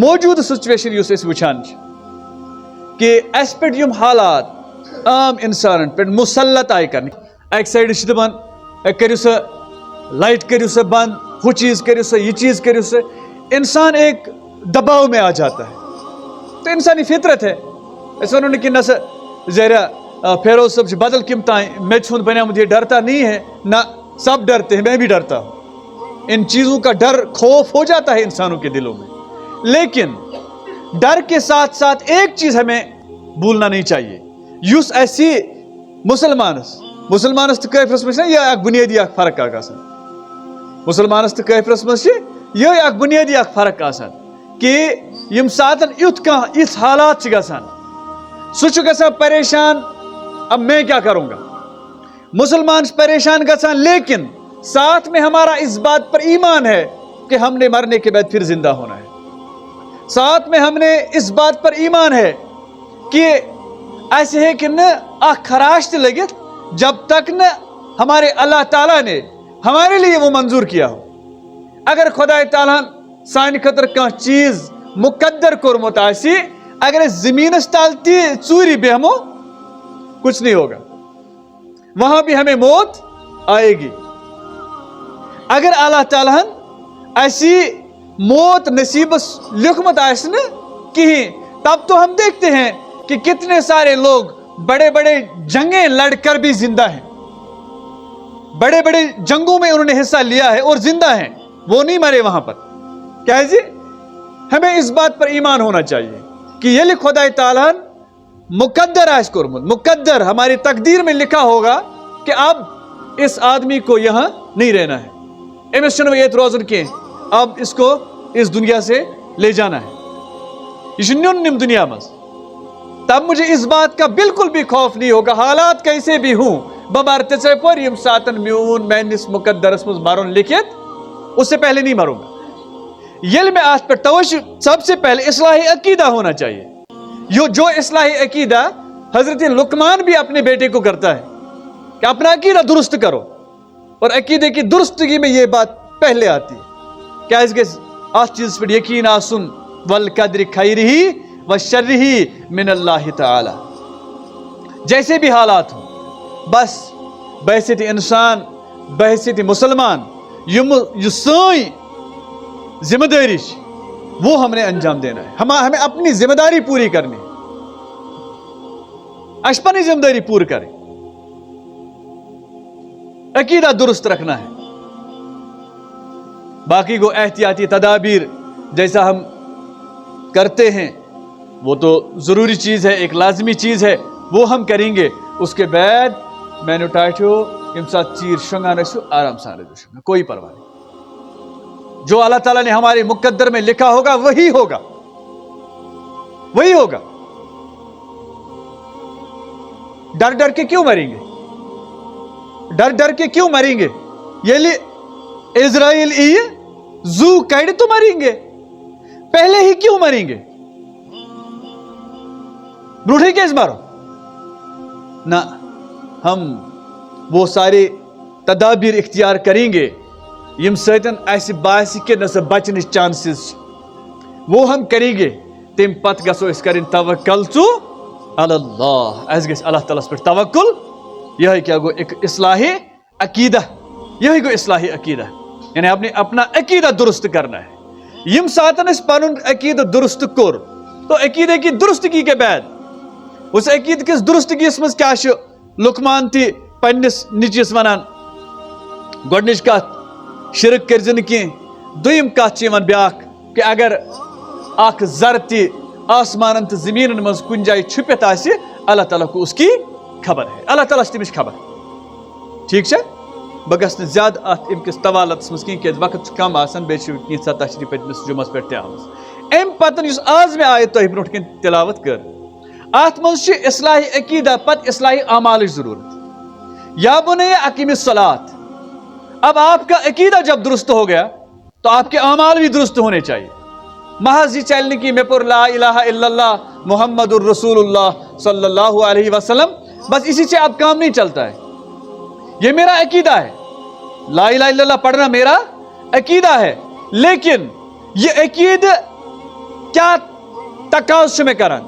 موجود سچویشن یُس أسۍ وٕچھان چھِ کہ اَسہِ پٮ۪ٹھ یِم حالات عام اِنسانن پٮ۪ٹھ مُسلط آیہِ کرنہٕ. اَکہِ سایڈٕ چھِ دَپان کٔرِو سا لائٹ کٔرِو سا بند, ہُہ چیز کٔرِو سا, یہ چیز کٔرِو سا. انسان ایک دباؤ میں آ جاتا ہے. تو انسانی فطرت ہے. أسۍ وَنو نہٕ کہ نہ سا ظاہرہ فیروز صاحب بدل کم تائیں میچ ہُنٛد بنیامُت یہ ڈرتا نہیں ہے, نہ سب ڈرتے ہیں, میں بھی ڈرتا ہوں. ان چیزوں کا ڈر خوف ہو جاتا ہے انسانوں کے دلوں میں. لیکن ڈر کے ساتھ ساتھ ایک چیز ہمیں بھولنا نہیں چاہیے, یُس اَسہِ مسلمانس تو کٲفرس منٛز چھِ یہِ اکھ بُنیٲدی اکھ فرق اکھ آسان. مسلمانس تو کٲفرس منٛز چھِ یِہوٚے اکھ بُنیٲدی اکھ فرق آسان کہ ییٚمہِ ساتہٕ یُتھ کانٛہہ یِژھ حالات چھِ گژھان سُہ چھُ گژھان پریشان, اب میں کیا کروں گا. مسلمان چھِ پریشان گژھان لیکن ساتھ میں ہمارا اس بات پر ایمان ہے کہ ہم نے مرنے کے بعد پھر زندہ ہونا ہے. ساتھ میں ہم نے اس بات پر ایمان ہے کہ ایسے ہیٚکہِ نہٕ اکھ خراش تہِ لٔگِتھ جب تک نہ ہمارے اللہ تعالیٰ نے ہمارے لیے وہ منظور کیا ہو. اگر خدا تعالیٰ سانہِ خٲطرٕ کانٛہہ چیز مقدر کوٚرمُت آسہِ, اگر أسۍ زمینس تل تہِ ژوٗرِ بیہمو کچھ نہیں ہوگا, وہاں بھی ہمیں موت آئے گی. اگر اللہ تعالیٰ ایسی موت نصیبس لکھمت آسہِ نہٕ کہیں, تب تو ہم دیکھتے ہیں کہ کتنے سارے لوگ بڑے بڑے جنگیں لڑ کر بھی زندہ ہیں, بڑے بڑے جنگوں میں انہوں نے حصہ لیا ہے اور زندہ ہیں, وہ نہیں مرے وہاں پر. کیا ہے جی, ہمیں اس بات پر ایمان ہونا چاہیے کہ یہ خدا تعالیٰ مقدر آس کورمت, مقدر ہماری تقدیر میں لکھا ہوگا کہ اب اس آدمی کو یہاں نہیں رہنا ہے, امس چھنہٕ ییٚتہِ روزُن کینٛہہ, اب اس کو اس دنیا سے لے جانا ہے, یہ چھُ نیُن یِم دنیا منٛز. تب مجھے اس بات کا بالکل بھی خوف نہیں ہوگا, حالات کیسے بھی ہوں, بہٕ مر تِژے پور ییٚمہِ ساتہٕ میون میٲنِس مقدرس منٛز مرُن لکھِتھ, اس سے پہلے نہیں مروں گا. ییٚلہِ میں آس پر توجہ, سب سے پہلے اصلاحی عقیدہ ہونا چاہیے. جو اصلاحی عقیدہ حضرت لقمان بھی اپنے بیٹے کو کرتا ہے کہ اپنا عقیدہ درست کرو, اور عقیدے کی درستگی میں یہ بات پہلے آتی ہے. کیازِ گژھِ اتھ چیزس پٮ۪ٹھ یقین آسُن والقدر خیرہ وشرہ من اللہ تعالی. جیسے بھی حالات ہوں, بس بحیثیت انسان, بحیثیت مسلمان, یہ سٲنۍ ذمہ داری وہ ہم نے انجام دینا ہے. ہمیں اپنی ذمہ داری پوری کرنی ہے, اَسہِ پنٕنۍ ذمہ داری پوری کریں, عقیدہ درست رکھنا ہے. باقی کو احتیاطی تدابیر جیسا ہم کرتے ہیں وہ تو ضروری چیز ہے, ایک لازمی چیز ہے, وہ ہم کریں گے. اس کے بعد میں نے ٹائٹو یم ساتھ چیر شنگان رسو آرام سے رسو, کوئی پرواہ نہیں. جو اللہ تعالیٰ نے ہمارے مقدر میں لکھا ہوگا وہی ہوگا, وہی ہوگا. ڈر ڈر کے کیوں مریں گے, ڈر ڈر کے کیوں مریں گے. یہ اسرائیل زو کڑ تو مریں گے, پہلے ہی کیوں مریں گے, بروٹھے کیس مارو نہ. ہم وہ سارے تدابیر اختیار کریں گے یم سۭتۍ اَسہِ باسہِ کہ نہ سا بچنٕچ چانسز, وہ ہم کریں گے. تم پتہٕ گژھو أسۍ کَرٕنۍ توکل علی اللہ, اَسہِ گژھِ اللہ تعالیٰ پٮ۪ٹھ توکل. یہے کیا گو ایک اصلاحی عقیدہ, یہی گو اصلاحی عقیدہ, یعنی اپنا عقیدہ درست کرنا ہے. یم ساتن اس پنن عقیدہ درست کور, تو عقیدے کی درستگی کے بعد اس عقیدہ کس درستگی مز کیا لقمان تہ پنس نچس ونان, گۄڈنِچ کتھ شرک کرزِ نہٕ کینٛہہ. دوٚیِم کتھ چھِ یِوان بیاکھ کہ اگر اکھ زر تہِ آسمانن تہٕ زمینن منٛز کُنہِ جایہِ چھُپِتھ آسہِ, اللہ تعالیٰ کو اس کی خبر ہے, اللہ تعالیٰ چھِ تٔمِس خبر. ٹھیک چھا, بہٕ گژھٕ نہٕ زیادٕ اتھ امہِ کِس طوالتس منٛز کینٛہہ کیازِ وقت چھُ کم آسان, بیٚیہِ چھِ کینٛژھا تشریح پٔتمِس جُمعس پٮ۪ٹھ تہِ آمٕژ. امہِ پتہٕ یُس آز مےٚ آیت تۄہہِ برونٛٹھ کَنۍ تلاوت کٔر, اتھ منٛز چھِ اصلاحی عقیدہ پتہٕ اصلاحی اعمالٕچ ضروٗرت. یا بنیہ اقیم الصلاۃ. اب آپ کا عقیدہ جب درست ہو گیا تو آپ کے اعمال بھی درست ہونے چاہیے. محض یہ چلنے کی میں پر لا الہ الا اللہ محمد الرسول اللہ صلی اللہ علیہ وسلم, بس اسی سے اب کام نہیں چلتا ہے. یہ میرا عقیدہ ہے, لا الہ الا اللہ پڑھنا میرا عقیدہ ہے, لیکن یہ عقیدہ کیا تقاض میں کران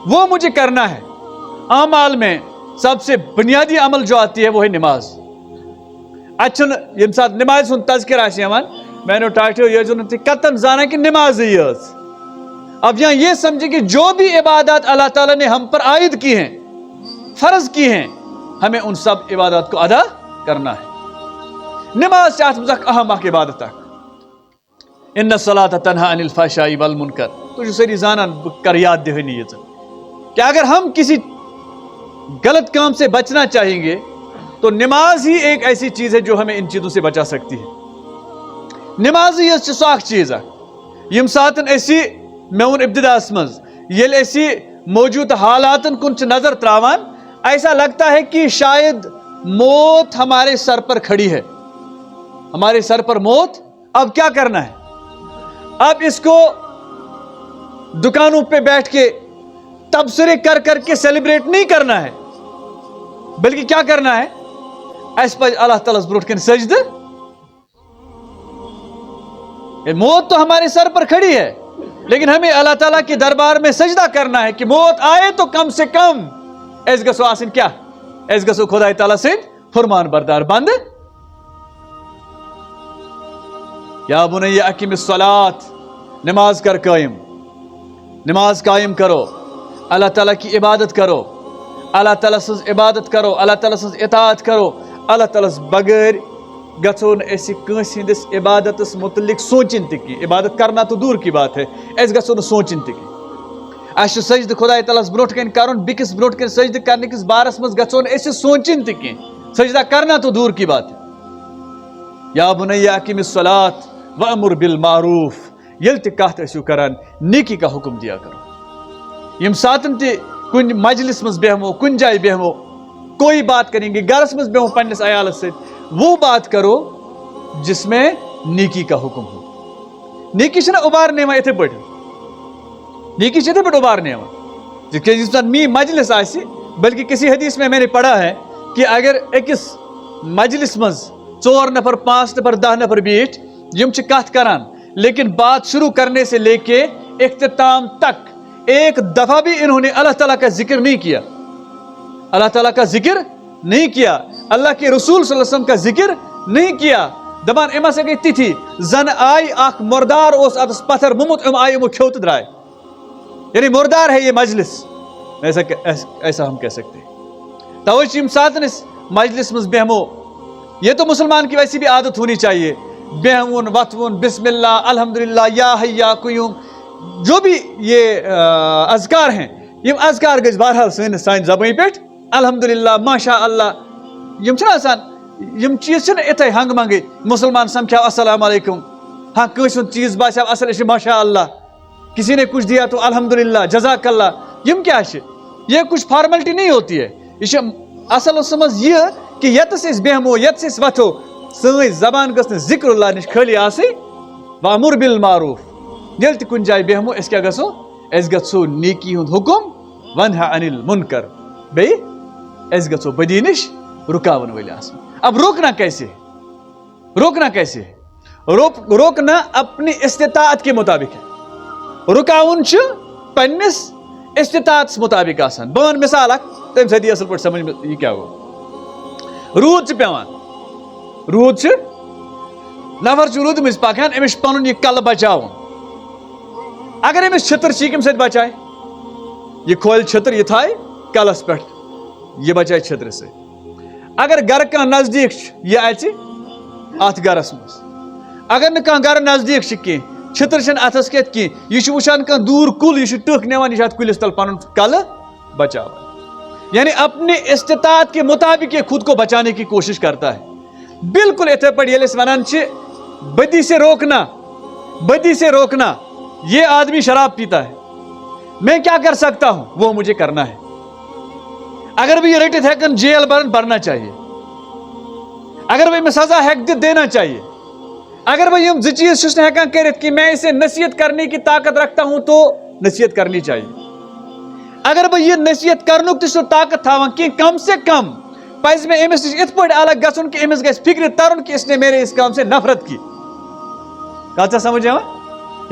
وہ مجھے کرنا ہے. اعمال میں سب سے بنیادی عمل جو آتی ہے وہ ہے نماز. اچھا یم سات نماز ہند تذکر آسان میں نے ٹاٹو یہ قطن زانا کہ نماز ہی. اب یہاں یہ سمجھے کہ جو بھی عبادات اللہ تعالیٰ نے ہم پر عائد کی ہیں, فرض کی ہیں, ہمیں ان سب عبادات کو ادا کرنا ہے. نماز سے ات مزھ اہم اخ عبادت اخ. ان الصلاۃ تنہا عن الفحشاء والمنکر. تو ساری زانان کر یاد دہانی یہ کہ اگر ہم کسی غلط کام سے بچنا چاہیں گے تو نماز ہی ایک ایسی چیز ہے جو ہمیں ان چیزوں سے بچا سکتی ہے. نماز ہی سو اخ چیز یم ساتن اسی مون ابتداس مز یل اسی موجود حالاتن کن نظر تراوان ایسا لگتا ہے کہ شاید موت ہمارے سر پر کھڑی ہے, ہمارے سر پر موت. اب کیا کرنا ہے؟ اب اس کو دکانوں پہ بیٹھ کے تبصرے کر کر کے سیلیبریٹ نہیں کرنا ہے, بلکہ کیا کرنا ہے؟ اس پر اللہ تعالیٰ بروٹ کن سجد. موت تو ہمارے سر پر کھڑی ہے لیکن ہمیں اللہ تعالیٰ کے دربار میں سجدہ کرنا ہے کہ موت آئے تو کم سے کم اس گسو آسن کیا, اس گسو خدا تعالیٰ سے فرمان بردار بند. یا بنی اقیم الصلاۃ, نماز کر قائم, نماز قائم کرو, اللہ تعالیٰ کی عبادت کرو, اللہ تعالیٰ سز عبادت کرو, اللہ تعالیٰ سز اطاعت کرو. اللہ تعالیٰ بغیر گھو اس کنس ہندس عبادت متعلق سوچن تھی. عبادت کرنا تو دور کی بات ہے, اس گھو نا سوچن تھی. اس سجد خدا تعالیٰ بروٹ کن کرن, بکس بروٹ کن سجد کرنے کس بارس مز گھو اس سوچن تھی. سجدہ کرنا تو دور کی بات ہے. یا بنی اقیم الصلاۃ وامر بالمعروف. یل تہ کت ٲسِو کران نیکی کا حکم دیا کرو. یم ساتن تہ کن مجلس مز بیہمو, کن جائے بیہمو, کوئی بات کریں گے, گرس مز بیہمو پنس عیالس ست, وہ بات کرو جس میں نیکی کا حکم ہو. نیکی چھنا ابار نیما اتھے پٹ, نیکی اتھے پٹ ابار نیما جس می مجلس آسی. بلکہ کسی حدیث میں نے پڑھا ہے کہ اگر اکس مجلس مز 4 نفر 5 نفر 10 نفر بیٹھ یم چھ کت کران لیکن بات شروع کرنے سے لے کے اختتام تک ایک دفعہ بھی انہوں نے اللہ تعالیٰ کا ذکر نہیں کیا, اللہ تعالیٰ کا ذکر نہیں کیا, اللہ کے رسول صلی اللہ علیہ وسلم کا ذکر نہیں کیا. دبان اما سے گئی تھی زن آئی اخ مردار اس اتس پتھر ممت ام آئی امو کھوت درائے, یعنی مردار ہے یہ مجلس, ایسا ہم کہہ سکتے ہیں. توجہ ساتن اس مجلس مز بہمو, یہ تو مسلمان کی ویسی بھی عادت ہونی چاہیے. بہمون وطون بسم اللہ الحمدللہ یا حی یا قیوم, جو بھی یہ اذکار ہیں یم اذکار گز بہرحال سان زبان پہ الحمدللہ ماشاء اللہ. یم چھنا آسان یم چیز چھنا اتھے ہنگ منگے مسلمان سمکھا السلام علیکم, ہاں کس چیز باسیو اصل اس ماشاء اللہ, کسی نے کچھ دیا تو الحمدللہ جزاک اللہ. یم کیا ہے, یہ کچھ فارملٹی نہیں ہوتی ہے. یہ اصل سمجھ یہ کہ یتس اس بہمو یتس اس وتھو سن زبان گھس ذکر اللہ نش خالی آسی. وامر بالمعروف, یل تہ کن جائے بہمو اس کیا گھسو, اس گھسو نیکی ہند حکم, ونہا عن المنکر, بی اس گھسو بدی نش رکاون ول آسن. اب روکنا کیسے, روکنا کیسے, روکنا اپنی استطاعت کے مطابق ہے. رکاون چھ پنس استطاعت مطابق آسان. بہن مثال اخ تم سدی اصل پہ سمجھ میں یہ کیا گو. رود پیوان, رود نفر رود مز پکان, امس پن یہ کل بچاؤ. اگر امس چھتر کم سات بچائے, یہ کھول چھتر یہ تھائے کلس پہ, یہ بچائے چھتر سے. اگر گھر کان نزدیک یہ اچ ات گرس مز, اگر نہ کان گھر نزدیک کی چھتر چھن اتس کت کی, یہ وچان کان دور کل, یہ ٹک نوان, یہ کلس تل پن کل بچاؤ. یعنی اپنے استطاعت کے مطابق یہ خود کو بچانے کی کوشش کرتا ہے. بالکل اتھے پہ یل ونان بدی سے روکنا, بدی سے روکنا. یہ آدمی شراب پیتا ہے, میں کیا کر سکتا ہوں, وہ مجھے کرنا ہے. اگر بھی یہ رٹت ہیکن جیل برنا چاہیے, اگر وہ سزا ہیک دینا چاہیے. اگر وہ یم چیز چھس ہیکان کرت کہ میں اسے نصیحت کرنے کی طاقت رکھتا ہوں تو نصیحت کرنی چاہیے. اگر وہ یہ نصیحت کرنک تہ طاقت تھاوان کہ کم سے کم پز میں امس نش ات پہ الگ گھن کہ امس گھس فکر ترن کہ اس نے میرے اس کام سے نفرت کی. کتھ سمجھ آ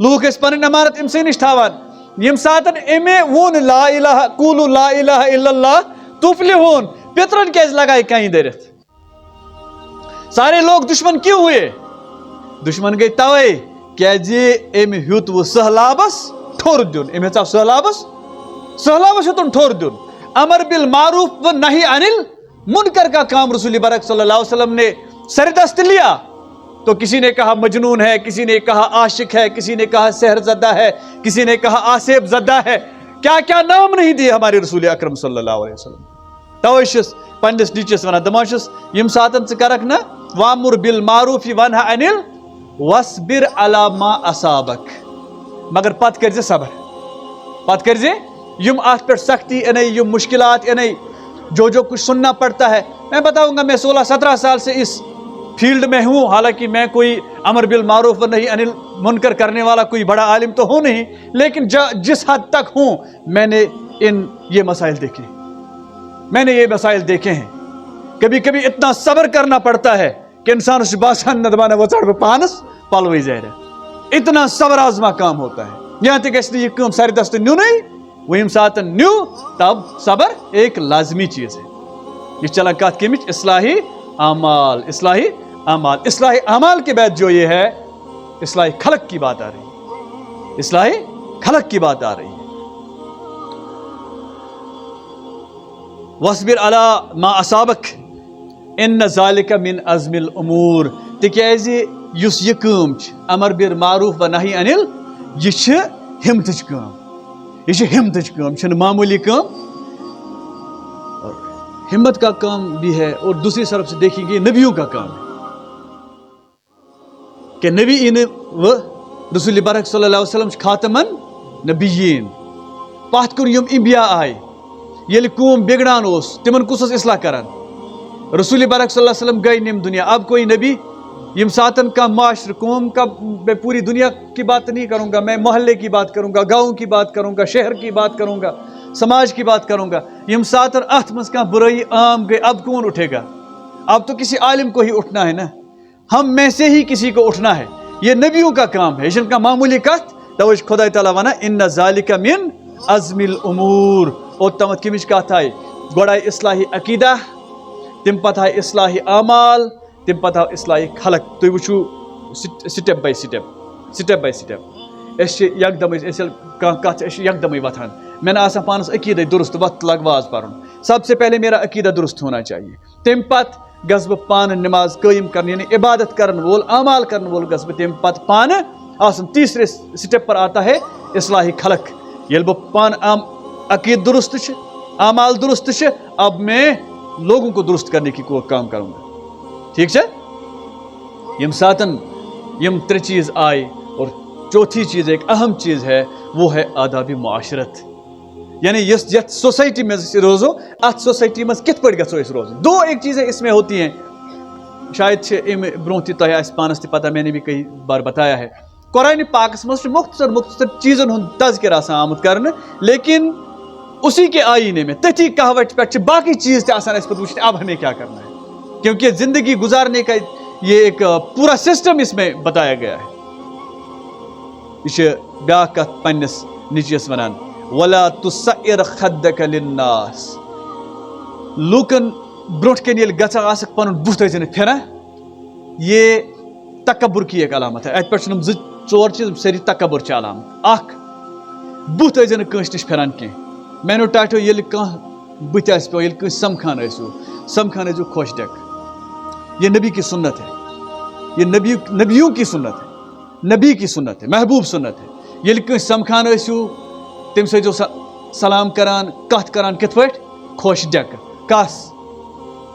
لوگ ٲسۍ پنٕنۍ امانت أمسٕے نِش تھاوان ییٚمہِ ساتہٕ أمۍ ووٚن لا الہ قولوا لا الہ الا اللہ تفلحون پترن کیازِ لگایہِ کَنہِ دٔرِتھ سارے لوگ دشمن کیوں ہوئے دشمن گئی توے کیازِ أمۍ ہیوٚت وۄنۍ سہلابس ٹھوٚر دیُن أمۍ ہیژاو سہلابس ہیوٚتُن ٹھوٚر دیُن امر بالمعروف و نہی انل منکر کا کام رسول برک صلی اللہ علیہ وسلم نے سردست لیا تو کسی نے کہا مجنون ہے کسی نے کہا عاشق ہے کسی نے کہا سحر زدہ ہے کسی نے کہا آسیب زدہ ہے کیا کیا نام نہیں دیے ہمارے رسول اکرم صلی اللہ علیہ وسلم توے چھُس پننس نیچس ونان دپان چھُس ییٚمہِ ساتہٕ ژٕ کرکھ نا وامر بالمعروف ونہ انل واصبر علی ما اصابک مگر پتہٕ کٔرزِ صبر پتہٕ کٔرزِ یم آت پر سختی انے یم مشکلات انے جو کچھ سننا پڑتا ہے میں بتاؤں گا میں 16-17 سال سے اس فیلڈ میں ہوں حالانکہ میں کوئی امر بالمعروف و نہی انل منکر کرنے والا کوئی بڑا عالم تو ہوں نہیں لیکن جس حد تک ہوں میں نے یہ مسائل دیکھے ہیں کبھی کبھی اتنا صبر کرنا پڑتا ہے کہ انسان اس باسان ندمانا وہ چڑھ پانس پلوئی زہر اتنا صبر آزما کام ہوتا ہے یہاں تک اس نے یہ کام ساری دست نیو نہیں وہ یم ساتھ نیو تب صبر ایک لازمی چیز ہے یہ چلا کات کمچ اصلاحی اعمال اصلاحی اعمال کے بعد جو یہ ہے اصلاحی خلق کی بات آ رہی ہے اصلاحی خلق کی بات آ رہی ہے وَاصْبِرْ عَلَى مَا أَصَابَكَ إِنَّ ذَلِكَ مِنْ عَزْمِ الْأُمُورِ تِکیازِ یُس یہ کٲم چھِ امر بالمعروف و نہی انل یہ چھِ ہمتٕچ کٲم چھنہٕ معمولی کام اور ہمت کا کام بھی ہے اور دوسری طرف سے دیکھیں گے نبیوں کا کام ہے کہ نبی و رسول برک صلی اللہ علیہ وسلم خاتمن نبیین پتھ کُن یم انبیاء آئے ییٚلہِ قوم بگڑان اوس تمن کُس اوس اصلاح کران رسول برک صلی اللہ علیہ وسلم گئے نیم دنیا اب کوئی نبی یم ساتن کا معاشر قوم کا میں پوری دنیا کی بات نہیں کروں گا میں محلے کی بات کروں گا گاؤں کی بات کروں گا شہر کی بات کروں گا سماج کی بات کروں گا یم ساتن اتھ مز کا برائی عام گئی اب کون اٹھے گا اب تو کسی عالم کو ہی اٹھنا ہے نا ہم میں سے ہی کسی کو اٹھنا ہے یہ نبیوں کا کام ہے جن کا معمولی کت توجہ خدا تعالیٰ ونہ ان ذالک من عزم الامور اور تمت کمچ کت آئی گوڑائی اصلاحی عقیدہ تم پتہ آئی اصلاحی اعمال تم پتہ اصلاحی خلق تھی وچھو سٹیپ بائی سٹیپ اس یکدم کت یکدم وتھان میں نے آسان پانس عقیدہ درست وقت لگ واز پرن سب سے پہلے میرا عقیدہ درست ہونا چاہیے تم پت گھس بہ پان نماز قائم کرنے یعنی عبادت کرن وول اعمال کرن وول گھس بہ تم پت پان آسن تیسرے سٹیپ پر آتا ہے اصلاحی خلق یل بہ پان عقید درست اعمال درست اب میں لوگوں کو درست کرنے کی کام کروں گا ٹھیک ہے یم ساتن یم ترے چیز آئے اور چوتھی چیز ایک اہم چیز ہے وہ ہے آداب معاشرت یعنی یت سوسائٹی میں روزو ات سوسائٹی میں کت پہ گھو اس روزن دو ایک چیزیں اس میں ہوتی ہیں شاید برو تہ تہ پانس تہ پتہ میں نے بھی کئی بار بتایا ہے قرآن پاکس مز مختصر چیزن ہند تذکر آسان آمت کرنے لیکن اسی کے آئینے میں تتھی کہاوت پہ باقی چیز تہ آسان اس پہ وچھنے اب ہمیں کیا کرنا ہے کیونکہ زندگی گزارنے کا یہ ایک پورا سسٹم اس میں بتایا گیا ہے یہ بیا کت پنس نچیس ونان ولا تسعر خدک للناس لوکن بروٹ کن یل گژھان آسک پن بت ٲسِن پھران یہ تکبر کی ایک علامت ہے ات پہ ژور چیز ساری تکبر چھ علامت اخ بت ٲسِن کٲنٛسہِ نِش پھران کینٛہہ مینو ٹاٹو ییٚلہِ کانٛہہ بٕتھِ آسہِ پیٚوان ییٚلہِ کٲنٛسہِ سمکھان ٲسِو خۄش ڈٮ۪ک یہ نبی کی سنت ہے یہ نبیوں کی سنت ہے نبی کی سنت ہے محبوب سنت ہے ییٚلہِ کٲنٛسہِ سمکھان ٲسِو تٔمِس ٲسۍزیو سلام کران کتھ کران کِتھ پٲٹھۍ خۄش ڈٮ۪کہٕ کس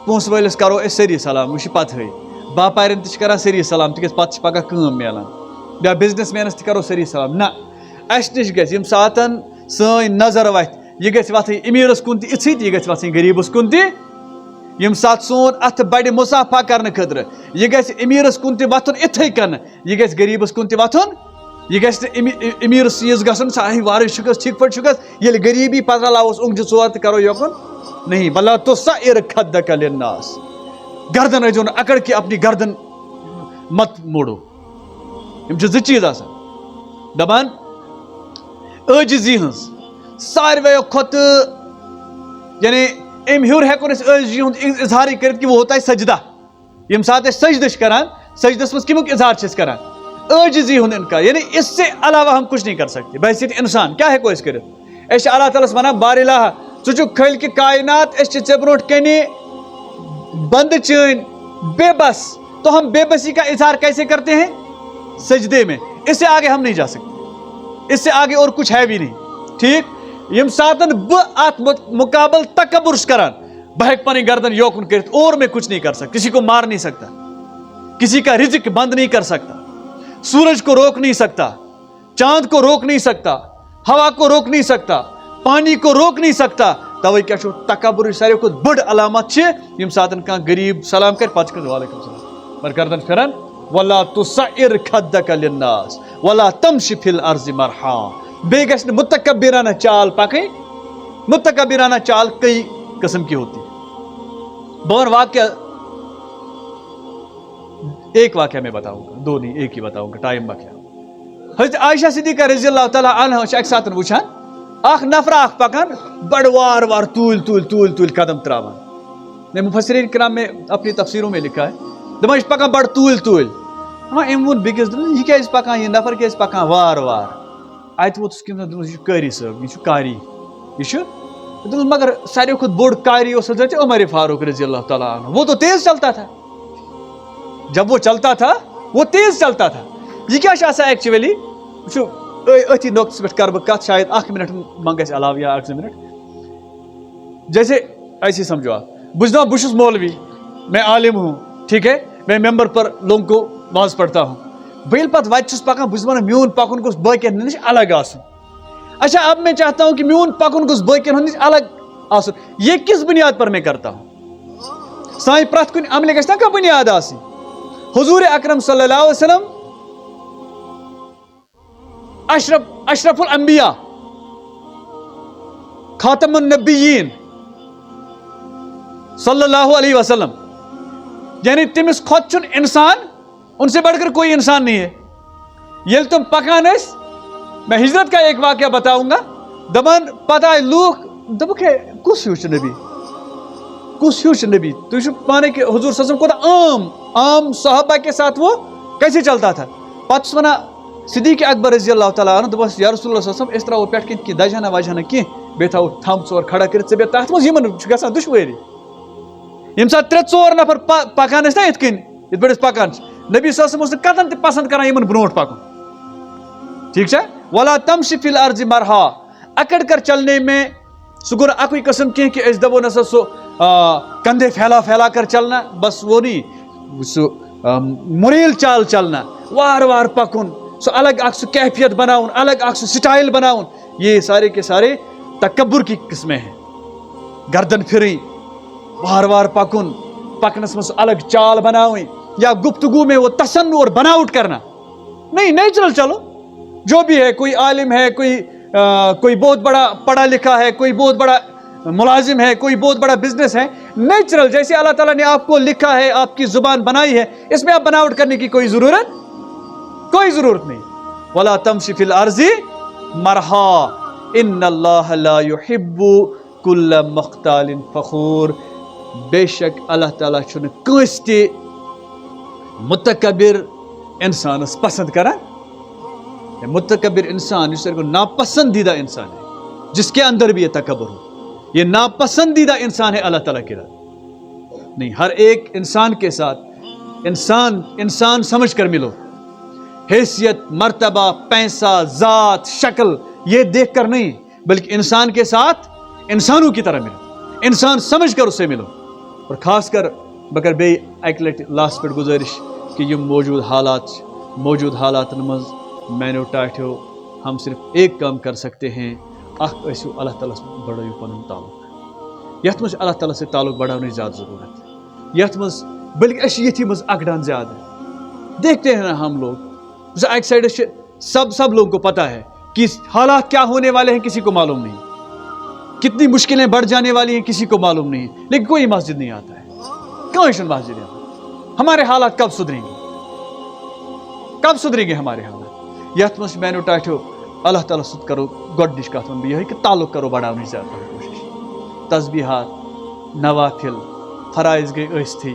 پونٛسہٕ وٲلِس کرو أسۍ سٲری سلام وۄنۍ چھِ پتہٕے باپارٮ۪ن تہِ چھِ کران سٲری سلام تِکیٛازِ پتہٕ چھِ پگاہ کٲم میلان یا بِزنس مینس تہِ کرو سٲری سلام نہ اسہِ نِش گژھِ ییٚمہِ ساتن سٲنۍ نظر وتھِ یہ گژھِ وتھٕنۍ امیٖرس کُن تہِ اِژھٕے تہِ یہِ گژھِ وتھٕنۍ غریٖبس کُن تہِ ییٚمہِ ساتہٕ سون اتھ بڑِ مُسافہ کرنہٕ خٲطرٕ یہ گژھِ امیٖرس کُن تہِ وتھُن اِتھٕے کٔنۍ یہ گژھِ غریٖبس کُن تہِ وتھُن یہ گژھِ نہٕ امیٖرس چیٖز گژھُن ساے وارٕ چھُکس ٹھیٖک پٲٹھۍ چھُکس ییٚلہِ غریٖبی پتہٕ رلاووس اوٚنٛگجہِ ژور تہٕ کرو یوکُن نہیں ولا تُسعر خدک للناس گردن ٲسۍزیو نہٕ اکڑ کہ اپنی گردن مت موڑو یم چھِ زٕ چیٖز آسان دپان عاجزی ہنز سارویو کھت یعنی ام ہیور ہیکون اس عاجزی ہند اظہار کرت کہ وہ ہوتا ہے سجدہ. یم سات سجدہ کران سجدس مز کمیک اظہار کران عاجزی ہند ان کا یعنی اس سے علاوہ ہم کچھ نہیں کر سکتے بحیثیت انسان کیا ہیکو اس کرت اس اللہ تعالیٰ ونان بار الہ ژٕ کھل کہ کائنات اس ژے برونٹ کنی بند چین بے بس تو ہم بے بسی کا اظہار کیسے کرتے ہیں سجدے میں. اس سے آگے ہم نہیں جا سکتے اس سے آگے اور کچھ ہے بھی نہیں ٹھیک. یم ساتن ات مقابل تکبر کران بہ ہیک پنی گردن یوکن کرت اور میں کچھ نہیں کر سکتا کسی کو مار نہیں سکتا کسی کا رزق بند نہیں کر سکتا سورج کو روک نہیں سکتا چاند کو روک نہیں سکتا ہوا کو روک نہیں سکتا پانی کو روک نہیں سکتا. توے کیا چھو تکبر ساروی کھت بڑ علامت چھ یم ساتن کان غریب سلام کر پتہ کر وعلیکم السلام پر گردن پھران ولا تسعر خدک للناس ولا تمشي في الارض مرحا. بے گژھِ نہٕ متکبرانہ چال پکٕنۍ متکبرانہ چال کئی قسم کی ہوتی. بہن واقعہ ایک واقعہ میں بتاؤں گا دو نہیں ایک ہی بتاؤں گا ٹائم بخیا. حضرت عائشہ صدیقہ رضی اللہ تعالیٰ عنہ اک ساتن وچھان اخ نفر اخ پکان بڑ وار وار طول قدم تراوان. میں مفسرین کرام میں اپنی تفسیروں میں لکھا ہے دپان یہ پکان بڑ طول ام ون بیکس دپان یہ کیازِ پکان یہ نفر کیازِ پکان وار وار ات ووتس کم دپان یہ قاری صٲب یہ قاری یہ دپان مگر ساروی کھت بوڑ قاری اس حضرت عمر فاروق رضی اللہ تعالیٰ عنہ. وہ تو تیز چلتا تھا جب وہ چلتا تھا وہ تیز چلتا تھا. یہ کیا آسان ایکچولی اتھی نقطس پہ کر بہ کت شاید اخ منٹ منگ اس علاوہ یا اکھ زٕ منٹ جیسے ایسے سمجھو آپ بجھ دپان بہ مولوی میں عالم ہوں ٹھیک ہے میں ممبر پر لوگوں کو نماز پڑھتا ہوں بھل پتہ وتہ چھس پکان بہ چھس ونان میون پکن گوٚژھ باقین نش الگ آسن. اچھا اب میں چاہتا ہوں کہ میون پکن گوٚژھ باقین نش الگ آسن. یہ کس بنیاد پر میں کرتا ہوں سانہِ پرٛٮ۪تھ کُنہِ عملہِ گژھِ نا کانٛہہ بنیاد آسٕنۍ. حضور اکرم صلی اللہ علیہ وسلم اشرف الانبیاء خاتم النبیین صلی اللہ علیہ وسلم یعنی تمس کھوت چھن انسان ان سے بڑھ کر کوئی انسان نہیں ہے. یل تم پکان اس میں ہجرت کا ایک واقعہ بتاؤں گا دپان پتہ آئی لوگ دپک ہے کس ہیو نبی کس ہیو نبی تھی پانے کہ حضور صلی اللہ علیہ وسلم عام صحابہ کے ساتھ وہ کیسے چلتا تھا. پتہ ونان صدیق اکبر رضی اللہ تعالیٰ عنہ دپس یا رسول اللہ صلی اللہ علیہ وسلم اس تراو پٮ۪ٹھ کِنۍ کہ دجہنا وجہنا کی بیٚیہِ تھاو تھم ژور کھڑا کٔرِتھ ژٕ بیٚہہ تتھ منٛز یِمن چھُ گژھان دُشوٲری. ییٚمہِ ساتہٕ 3-4 نفر پکان ٲسۍ نا یِتھ کٔنۍ یِتھ پٲٹھۍ أسۍ پکان چھِ نبی صلی اللہ علیہ وسلم اوس نہٕ قطعن تہِ پسنٛد کران یِمن برونٛٹھ پکُن ٹھیک چھا. ولا تمشي في الارض مرحا اکڑ کر چلنے میں سُہ گوٚو نہٕ اکُے قسم کینٛہہ کہ أسۍ دپو نسا سُہ کندھے پھیلا کر چلنا بس وہ نہیں سُہ مریل چال چلنا وار وار پکن سو الگ اکھ سو کیفیت بناؤن الگ اکھ سو سٹائل بناؤن. یہ سارے کے سارے تکبر کی قسمیں ہیں. گردن پھریں وار وار پکن پکنس میں الگ چال بناویں یا گفتگو میں وہ تصنع اور بناوٹ کرنا نہیں نیچرل چلو جو بھی ہے کوئی عالم ہے کوئی بہت بڑا پڑھا لکھا ہے کوئی بہت بڑا ملازم ہے کوئی بہت بڑا بزنس ہے نیچرل جیسے اللہ تعالیٰ نے آپ کو لکھا ہے آپ کی زبان بنائی ہے اس میں آپ بناوٹ کرنے کی کوئی ضرورت نہیں. ولا تمشي في الارض مرحا ان اللہ لا يحب كل مختال فخور. بے شک اللہ تعالیٰ چھُنہٕ کٲنٛسہِ تہِ متکبر انسانس پسند کران. متکبر انسان یہ سارے کو ناپسندیدہ انسان ہے جس کے اندر بھی یہ تکبر ہو یہ ناپسندیدہ انسان ہے اللہ تعالیٰ کے نہیں. ہر ایک انسان کے ساتھ انسان سمجھ کر ملو. حیثیت مرتبہ پیسہ ذات شکل یہ دیکھ کر نہیں بلکہ انسان کے ساتھ انسانوں کی طرح ملو انسان سمجھ کر اس سے ملو. اور خاص کر بگر بے اک لٹ لاسٹ پہ گزارش کہ یہ موجود حالات مز مینو ٹاٹھو ہم صرف ایک کام کر سکتے ہیں اخ ٲسِو اللہ تعالیٰ بڑھٲیِو پنُن تعلق. یتھ منٛز اللہ تعالیٰ سے تعلق بڑھاونٕچ زیادٕ ضروٗرت یتھ منٛز بلکہ أسۍ چھِ ییٚتھی منٛز اکڑان زیادٕ دیکھتے ہیں نا ہم لوگ ایک سائڈ سے سب لوگوں کو پتہ ہے کہ حالات کیا ہونے والے ہیں کسی کو معلوم نہیں کتنی مشکلیں بڑھ جانے والی ہیں کسی کو معلوم نہیں لیکن کوئی مسجد نہیں آتا ہے کوئی مسجد نہیں آتا. ہمارے حالات کب سدھریں گے ہمارے حالات یتھ منٛز میانیو ٹاٹھیو اللہ تعالیٰ سۭتۍ کرو گۄڈنِچ کتھ وَنہٕ بہٕ یِہوٚے کہِ تعلُق کرو بڑاونٕچ زیادٕ پَہَن کوٗشِش تسبیٖحات نوافِل فرائض گٔے ٲسۍتھٕے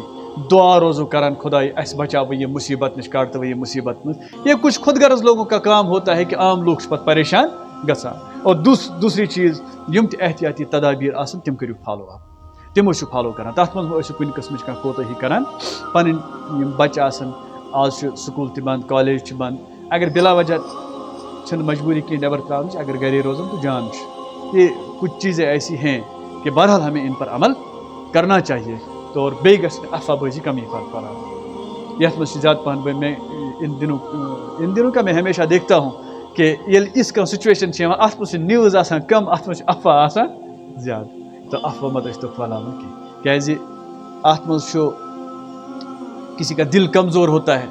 دعا روزو کران خدائی اَسہِ بچاو یہ مصیبت نش کاٹ تو یہ مصیبت منٛز یہ کچھ خود غرض لوگوں کا کام ہوتا ہے کہ عام لوگ چھِ پتہٕ پریشان گژھان اور دوسری چیز یِم تہِ احتیاطی تدابیٖر آسان تِم کٔرِو فالو اپ تِمو چھُ فالو کران تَتھ منٛز مہ ٲسِو کُنہِ قٕسمٕچ کانٛہہ کوتٲہی کران پنٕنۍ یِم بچہِ آسان آز چھُ سکوٗل تہِ بنٛد کالیج چھِ بنٛد اگر بلا وجہ چھنہٕ مجبوری کینٛہہ نٮ۪بر ترٛاونٕچ اگر گرے روزن تو جان چھُ یہ کچھ چیزیں ایسی ہیں کہ بہرحال ہمیں ان پر عمل کرنا چاہیے تو اور بیٚیہِ گژھِ نہٕ افواہ بٲزی کمی پھیلاؤ یتھ منٛز چھِ زیادٕ پہن میں ان دنوں کا میں ہمیشہ دیکھتا ہوں کہ ییٚلہِ یِژھ کانٛہہ سچویشن چھِ یِوان اتھ منٛز چھِ نِوٕز آسان کم اتھ منٛز چھِ افواہ آسان زیادٕ تہٕ افواہ مت ٲسۍ تو پھیلاوان کینٛہہ کیازِ اتھ منٛز چھُ کسی کا دل کمزور ہوتا ہے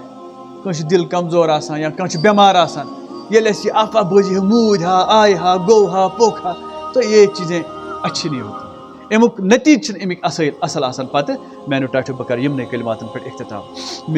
کٲنٛسہِ چھُ دل کمزور آسان یا کانٛہہ چھُ بیمار آسان ییٚلہِ اَسہِ یہِ افواہ بٲزی موٗدۍ ہا آیہِ ہا گوٚو ہا پوٚک ہا تو یہ چیزیں اچھی نہیں ہوتی امیُک نتیٖجہٕ چھِنہٕ اَمِکۍ اصل آسان پتہٕ میانیو ٹاٹھیو بہٕ کرٕ یِمنٕے کلماتن پٮ۪ٹھ اختتام